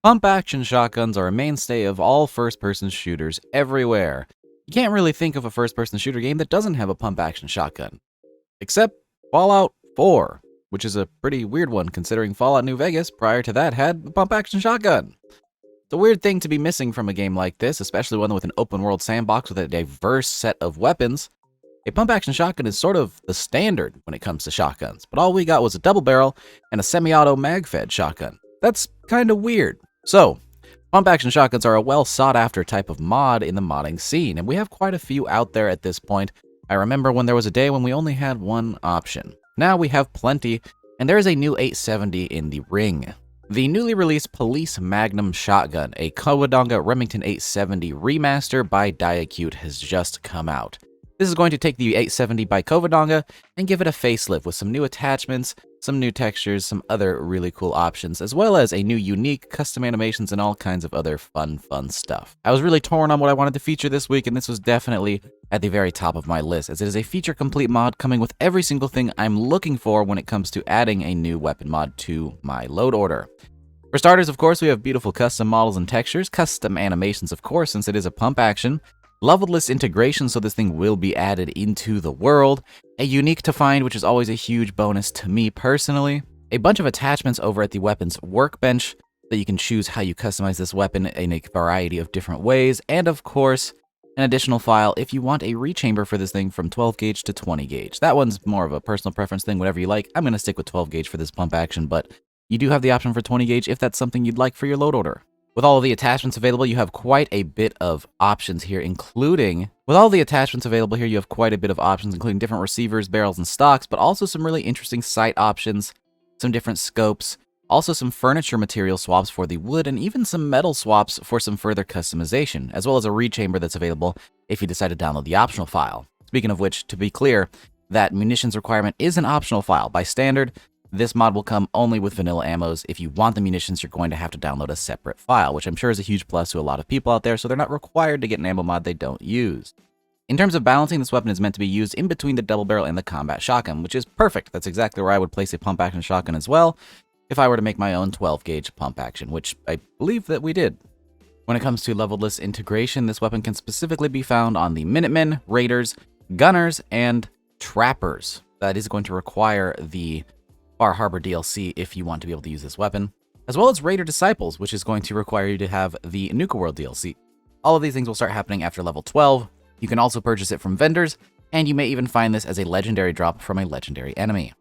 Pump-action shotguns are a mainstay of all first-person shooters everywhere. You can't really think of a first-person shooter game that doesn't have a pump-action shotgun. Except Fallout 4, which is a pretty weird one considering Fallout New Vegas prior to that had a pump-action shotgun. It's a weird thing to be missing from a game like this, especially one with an open-world sandbox with a diverse set of weapons. A pump-action shotgun is sort of the standard when it comes to shotguns, but all we got was a double barrel and a semi-auto mag-fed shotgun. That's kind of weird. So, pump-action shotguns are a well-sought-after type of mod in the modding scene, and we have quite a few out there at this point. I remember when there was a day when we only had one option. Now we have plenty, and there is a new 870 in the ring. The newly released Police Magnum Shotgun, a Cowabunga Remington 870 remaster by Diacute, has just come out. This is going to take the 870 by Cowabunga and give it a facelift with some new attachments, some new textures, some other really cool options, as well as a new unique custom animations and all kinds of other fun stuff. I was really torn on what I wanted to feature this week, and this was definitely at the very top of my list, as it is a feature-complete mod coming with every single thing I'm looking for when it comes to adding a new weapon mod to my load order. For starters, of course, we have beautiful custom models and textures, custom animations, of course, since it is a pump action, level-less integration, so this thing will be added into the world, a unique to find, which is always a huge bonus to me personally, a bunch of attachments over at the weapons workbench that you can choose how you customize this weapon in a variety of different ways, and of course, an additional file if you want a rechamber for this thing from 12 gauge to 20 gauge. That one's more of a personal preference thing, whatever you like. I'm going to stick with 12 gauge for this pump action, but you do have the option for 20 gauge if that's something you'd like for your load order. With all of the attachments available, you have quite a bit of options here, including different receivers, barrels, and stocks, but also some really interesting sight options, some different scopes, also some furniture material swaps for the wood, and even some metal swaps for some further customization, as well as a rechamber that's available if you decide to download the optional file. Speaking of which, to be clear, that munitions requirement is an optional file. By standard, this mod will come only with vanilla ammos. If you want the munitions, you're going to have to download a separate file, which I'm sure is a huge plus to a lot of people out there, so they're not required to get an ammo mod they don't use. In terms of balancing, this weapon is meant to be used in between the double barrel and the combat shotgun, which is perfect. That's exactly where I would place a pump action shotgun as well, if I were to make my own 12 gauge pump action, which I believe that we did. When it comes to level-less integration, this weapon can specifically be found on the Minutemen, Raiders, Gunners, and Trappers. That is going to require the Bar Harbor DLC if you want to be able to use this weapon, as well as Raider Disciples, which is going to require you to have the Nuka World DLC. All of these things will start happening after level 12. You can also purchase it from vendors, and you may even find this as a legendary drop from a legendary enemy.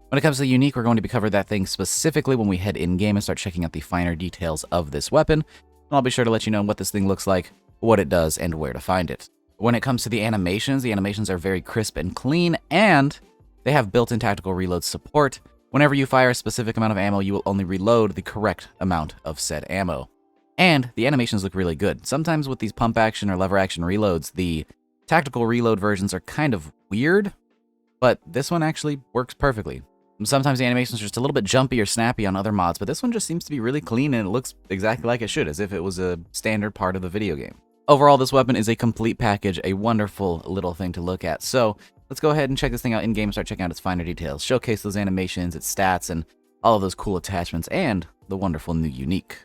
When it comes to the unique, we're going to be covering that thing specifically when we head in-game and start checking out the finer details of this weapon, and I'll be sure to let you know what this thing looks like, what it does, and where to find it. When it comes to the animations are very crisp and clean, and they have built-in tactical reload support. Whenever you fire a specific amount of ammo, you will only reload the correct amount of said ammo. And the animations look really good. Sometimes with these pump action or lever action reloads, the tactical reload versions are kind of weird, but this one actually works perfectly. Sometimes the animations are just a little bit jumpy or snappy on other mods, but this one just seems to be really clean and it looks exactly like it should, as if it was a standard part of the video game. Overall, this weapon is a complete package, a wonderful little thing to look at. So let's go ahead and check this thing out in-game and start checking out its finer details, showcase those animations, its stats, and all of those cool attachments, and the wonderful new unique.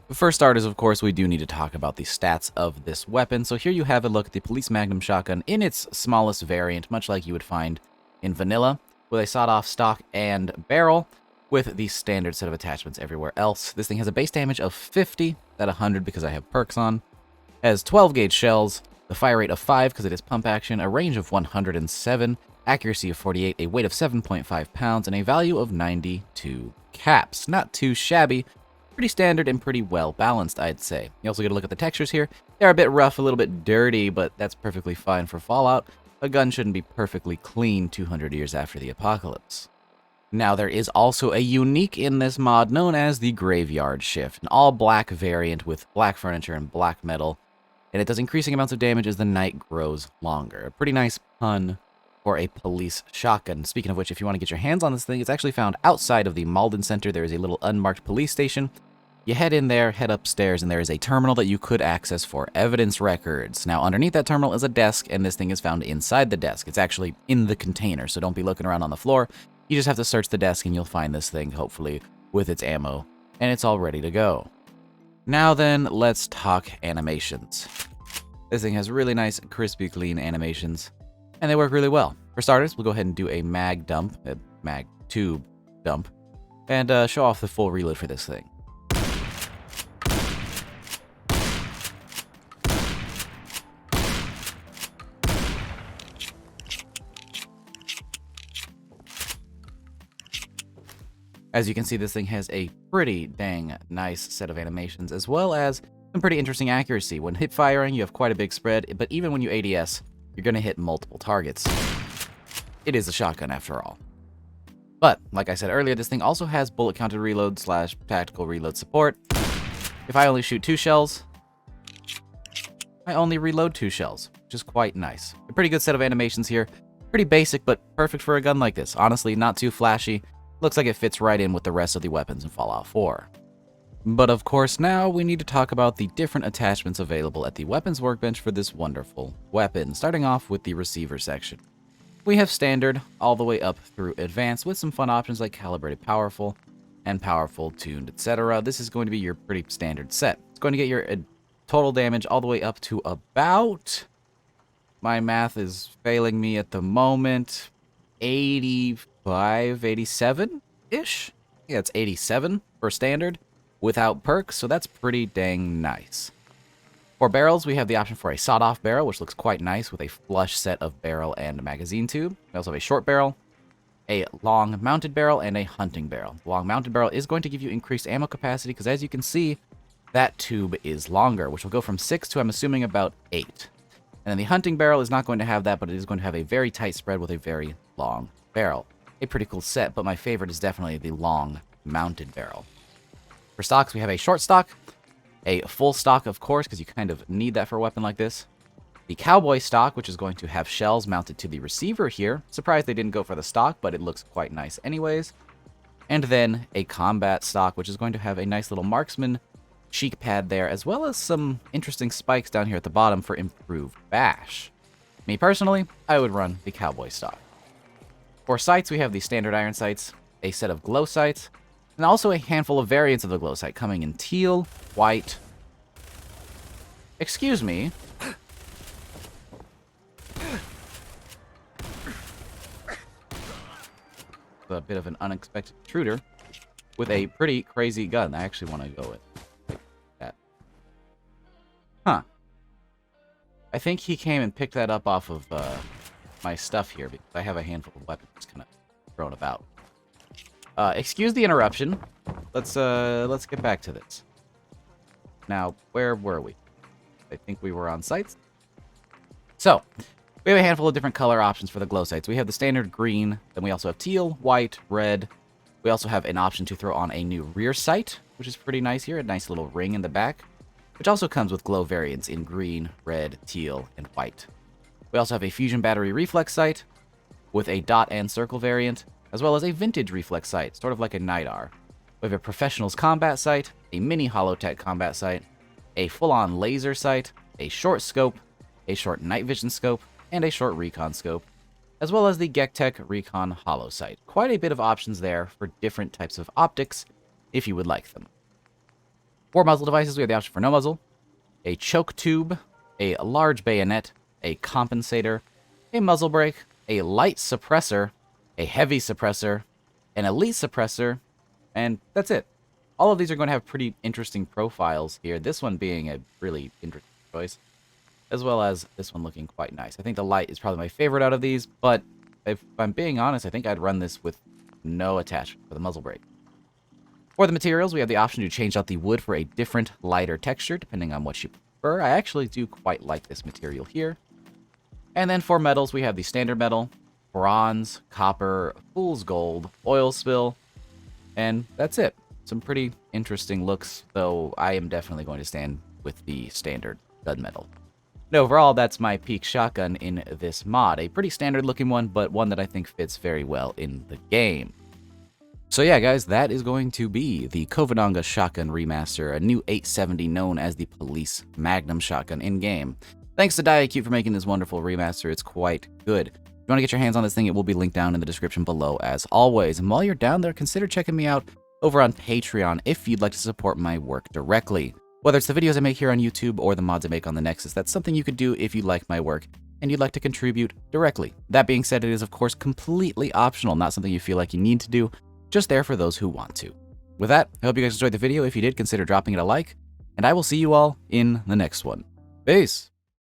But for starters, of course, we do need to talk about the stats of this weapon. So here you have a look at the Police Magnum Shotgun in its smallest variant, much like you would find in vanilla, with a sawed-off stock and barrel, with the standard set of attachments everywhere else. This thing has a base damage of 50, at 100 because I have perks on, has 12 gauge shells, the fire rate of 5 because it is pump action, a range of 107, accuracy of 48, a weight of 7.5 pounds, and a value of 92 caps. Not too shabby, pretty standard and pretty well balanced, I'd say. You also get a look at the textures here. They're a bit rough, a little bit dirty, but that's perfectly fine for Fallout. A gun shouldn't be perfectly clean 200 years after the apocalypse. Now, there is also a unique in this mod known as the Graveyard Shift, an all-black variant with black furniture and black metal, and it does increasing amounts of damage as the night grows longer. A pretty nice pun for a police shotgun. Speaking of which, if you want to get your hands on this thing, it's actually found outside of the Malden Center. There is a little unmarked police station. You head in there, head upstairs, and there is a terminal that you could access for evidence records. Now, underneath that terminal is a desk, and this thing is found inside the desk. It's actually in the container, so don't be looking around on the floor. You just have to search the desk, and you'll find this thing, hopefully, with its ammo, and it's all ready to go. Now then, let's talk animations. This thing has really nice, crispy, clean animations, and they work really well. For starters, we'll go ahead and do a mag dump, a mag tube dump, and show off the full reload for this thing. As you can see, this thing has a pretty dang nice set of animations, as well as some pretty interesting accuracy. When hip firing, you have quite a big spread, but even when you ADS, you're going to hit multiple targets. It is a shotgun after all. But, like I said earlier, this thing also has bullet counted reload / tactical reload support. If I only shoot 2 shells, I only reload 2 shells, which is quite nice. A pretty good set of animations here. Pretty basic, but perfect for a gun like this. Honestly, not too flashy. Looks like it fits right in with the rest of the weapons in Fallout 4. But of course, now we need to talk about the different attachments available at the weapons workbench for this wonderful weapon, starting off with the receiver section. We have standard all the way up through advanced with some fun options like calibrated powerful and powerful tuned, etc. This is going to be your pretty standard set. It's going to get your total damage all the way up to about, my math is failing me at the moment, 85, 87-ish? Yeah, it's 87 for standard without perks, so that's pretty dang nice. For barrels, we have the option for a sawed-off barrel, which looks quite nice with a flush set of barrel and magazine tube. We also have a short barrel, a long mounted barrel, and a hunting barrel. The long mounted barrel is going to give you increased ammo capacity because, as you can see, that tube is longer, which will go from 6 to, I'm assuming, about 8. And then the hunting barrel is not going to have that, but it is going to have a very tight spread with a very long barrel. A pretty cool set, but my favorite is definitely the long mounted barrel. For stocks, we have a short stock, a full stock, of course, because you kind of need that for a weapon like this. The cowboy stock, which is going to have shells mounted to the receiver here. Surprised they didn't go for the stock, but it looks quite nice anyways. And then a combat stock, which is going to have a nice little marksman cheek pad there, as well as some interesting spikes down here at the bottom for improved bash. Me personally, I would run the cowboy stock. For sights, we have the standard iron sights, a set of glow sights, and also a handful of variants of the glow sight coming in teal, white. Excuse me. A bit of an unexpected intruder with a pretty crazy gun. I actually want to go with that. Huh. I think he came and picked that up off of my stuff here because I have a handful of weapons kind of thrown about. Excuse the interruption. Let's get back to this. Now, where were we? I think we were on sights. So, we have a handful of different color options for the glow sights. We have the standard green, then we also have teal, white, red. We also have an option to throw on a new rear sight, which is pretty nice here, a nice little ring in the back, which also comes with glow variants in green, red, teal, and white. We also have a fusion battery reflex sight with a dot and circle variant, as well as a vintage reflex sight, sort of like a NIDAR. We have a professional's combat sight, a mini holotech combat sight, a full-on laser sight, a short scope, a short night vision scope, and a short recon scope, as well as the GekTech Recon Holo sight. Quite a bit of options there for different types of optics, if you would like them. For muzzle devices, we have the option for no muzzle, a choke tube, a large bayonet, a compensator, a muzzle brake, a light suppressor, a heavy suppressor, an elite suppressor, and that's it. All of these are going to have pretty interesting profiles here, this one being a really interesting choice, as well as this one looking quite nice. I think the light is probably my favorite out of these, but if I'm being honest, I think I'd run this with no attachment for the muzzle brake. For the materials, we have the option to change out the wood for a different, lighter texture, depending on what you prefer. I actually do quite like this material here. And then for metals, we have the standard metal, bronze, copper, fool's gold, oil spill, and that's it. Some pretty interesting looks, though I am definitely going to stand with the standard gunmetal. And overall, that's my peak shotgun in this mod. A pretty standard looking one, but one that I think fits very well in the game. So yeah, guys, that is going to be the Covadonga Shotgun Remaster, a new 870 known as the Police Magnum Shotgun in-game. Thanks to DiaCute for making this wonderful remaster. It's quite good. If you want to get your hands on this thing, it will be linked down in the description below as always. And while you're down there, consider checking me out over on Patreon if you'd like to support my work directly. Whether it's the videos I make here on YouTube or the mods I make on the Nexus, that's something you could do if you like my work and you'd like to contribute directly. That being said, it is of course completely optional, not something you feel like you need to do, just there for those who want to. With that, I hope you guys enjoyed the video. If you did, consider dropping it a like, and I will see you all in the next one. Peace!